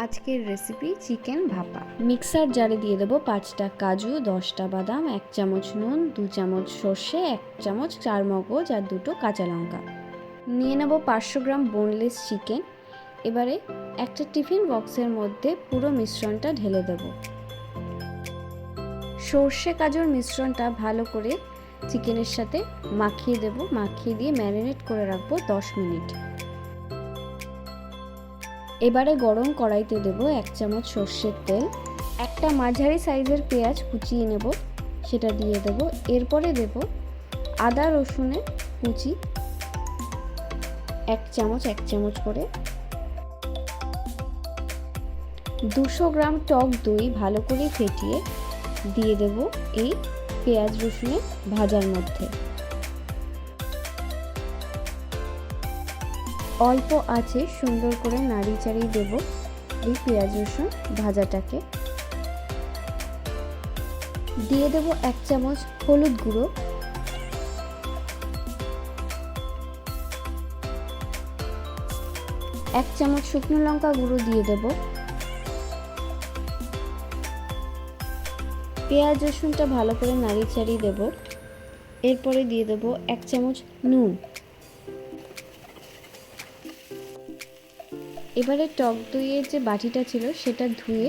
আজকের recipe chicken ভাপা। Mixer জারে দিয়ে দেবো 5টা কাজু, 10টা বাদাম, 1 চামচ নুন, 2 চামচ সর্ষে, 1 চামচ চারমগজ আর 2টো কাঁচা লঙ্কা। নিয়ে নেব 500 গ্রাম বোনলেস চিকেন। এবারে একটা টিফিন বক্সের মধ্যে পুরো মিশ্রণটা ঢেলে দেব। সর্ষে কাজুর মিশ্রণটা ভালো করে চিকেনের সাথে মাখিয়ে দেব। মাখিয়ে দিয়ে ম্যারিনেট করে রাখবো 10 মিনিট। এবারে গরম কড়াইতে দেব 1 চামচ সর্ষের তেল। একটা মাঝারি সাইজের পেঁয়াজ কুচিয়ে নেব, সেটা দিয়ে দেব। এরপরে দেব আদা রসুনের কুচি 1 চামচ করে। 200 গ্রাম টক দই ভালো করে ফেটিয়ে দিয়ে দেব এই পেঁয়াজ রসুনের ভাজার মধ্যে। অল্প আঁচে সুন্দর করে নাড়িয়ে চাড়িয়ে দেব এই পেঁয়াজ রসুন ভাজাটাকে। দিয়ে দেব 1 চামচ হলুদ গুঁড়ো, 1 চামচ শুকনো লঙ্কা গুঁড়ো দিয়ে দেব। পেঁয়াজ রসুনটা ভালো করে নাড়িয়ে চাড়িয়ে দেব। এরপরে দিয়ে দেব 1 চামচ নুন। এবারে টক দইয়ের যে বাটিটা ছিল সেটা ধুয়ে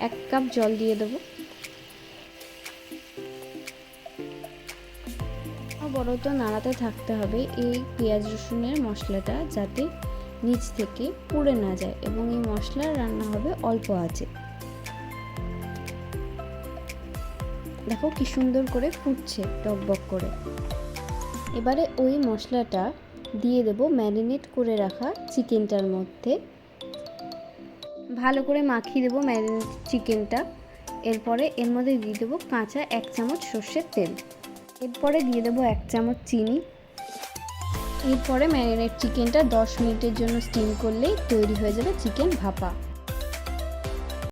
1 কাপ জল দিয়ে দেব। বড় তো নাড়াতে থাকতে হবে এই পেঁয়াজ রসুনের মশলাটা, যাতে নিচ থেকে পুড়ে না যায়, এবং এই মশলার রান্না হবে অল্প আঁচে। দেখো কি সুন্দর করে ফুটছে টকবক করে। এবারে ওই মশলাটা দিয়ে দেব ম্যারিনেট করে রাখা চিকেনটার মধ্যে। ভালো করে মাখিয়ে দেবো ম্যারিনেট চিকেনটা। এরপরে এর মধ্যে দিয়ে দেবো কাঁচা 1 চামচ সর্ষের তেল। এরপরে দিয়ে দেবো 1 চামচ চিনি। এরপরে ম্যারিনেট চিকেনটা 10 মিনিটের জন্য স্টিম করলেই তৈরি হয়ে যাবে চিকেন ভাপা।